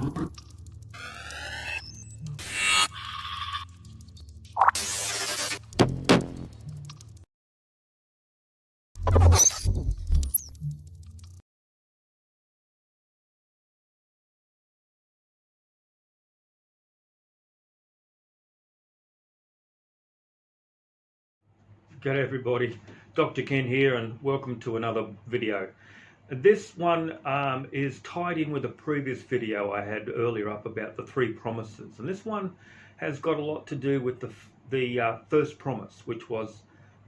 G'day everybody, Dr. Ken here and welcome to another video. This one is tied in with a previous video I had earlier up about the 3 promises, and this one has got a lot to do with the first promise, which was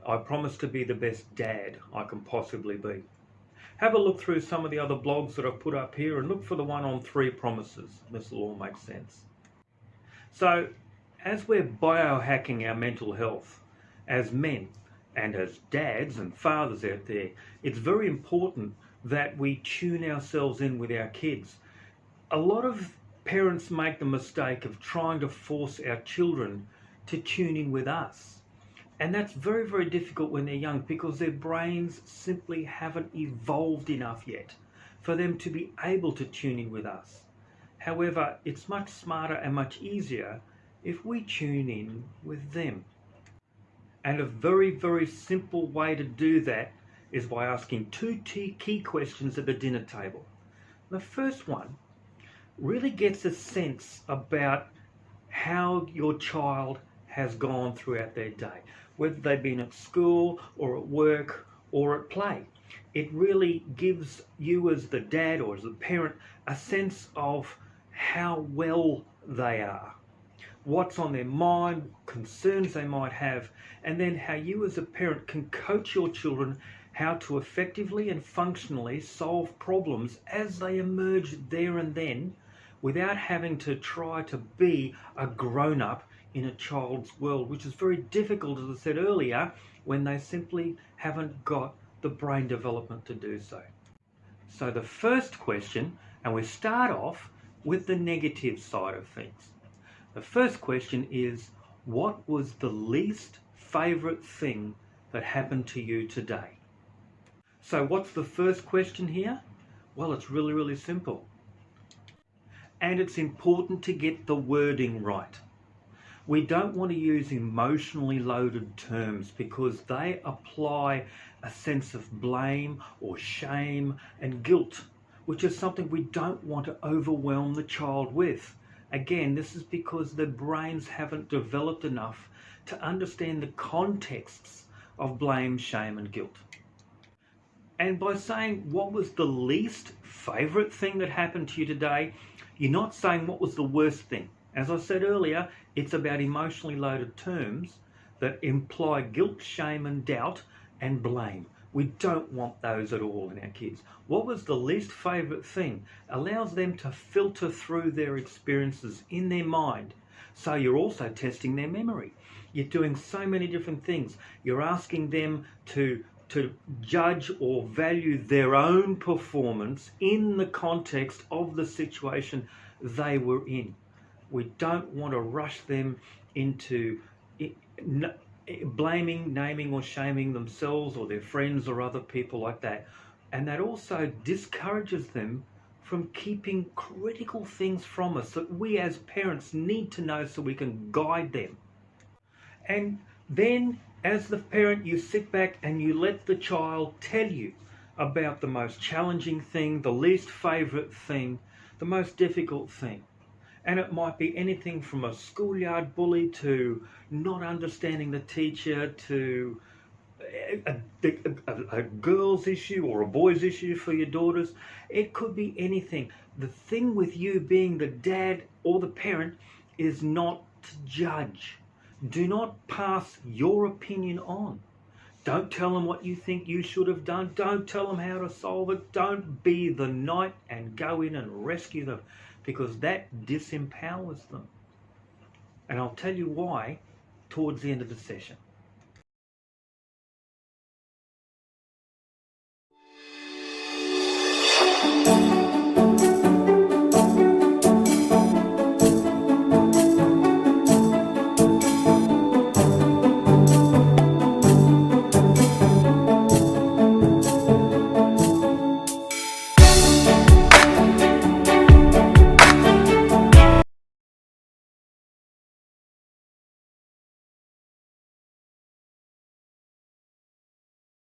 I promise to be the best dad I can possibly be. Have a look through some of the other blogs that I've put up here and look for the one on 3 promises. This will all make sense. So as we're biohacking our mental health as men and as dads and fathers out there, it's very important that we tune ourselves in with our kids. A lot of parents make the mistake of trying to force our children to tune in with us. And that's very, very difficult when they're young because their brains simply haven't evolved enough yet for them to be able to tune in with us. However, it's much smarter and much easier if we tune in with them. And a very, very simple way to do that is by asking 2 key questions at the dinner table. The first one really gets a sense about how your child has gone throughout their day, whether they've been at school or at work or at play. It really gives you as the dad or as the parent a sense of how well they are, what's on their mind, concerns they might have, and then how you as a parent can coach your children how to effectively and functionally solve problems as they emerge there and then without having to try to be a grown-up in a child's world, which is very difficult, as I said earlier, when they simply haven't got the brain development to do so. So the first question, and we start off with the negative side of things. The first question is, what was the least favorite thing that happened to you today? So what's the first question here? Well, it's really, really simple. And it's important to get the wording right. We don't want to use emotionally loaded terms because they apply a sense of blame or shame and guilt, which is something we don't want to overwhelm the child with. Again, this is because their brains haven't developed enough to understand the contexts of blame, shame, and guilt. And by saying what was the least favorite thing that happened to you today, you're not saying what was the worst thing. As I said earlier, it's about emotionally loaded terms that imply guilt, shame, and doubt and blame. We don't want those at all in our kids. What was the least favorite thing allows them to filter through their experiences in their mind. So you're also testing their memory. You're doing so many different things. You're asking them to judge or value their own performance in the context of the situation they were in. We don't want to rush them into blaming, naming or shaming themselves or their friends or other people like that. And that also discourages them from keeping critical things from us that we as parents need to know so we can guide them. And then as the parent, you sit back and you let the child tell you about the most challenging thing, the least favorite thing, the most difficult thing. And it might be anything from a schoolyard bully to not understanding the teacher to a girl's issue or a boy's issue for your daughters. It could be anything. The thing with you being the dad or the parent is not to judge. Do not pass your opinion on. Don't tell them what you think you should have done. Don't tell them how to solve it. Don't be the knight and go in and rescue them, because that disempowers them. And I'll tell you why towards the end of the session.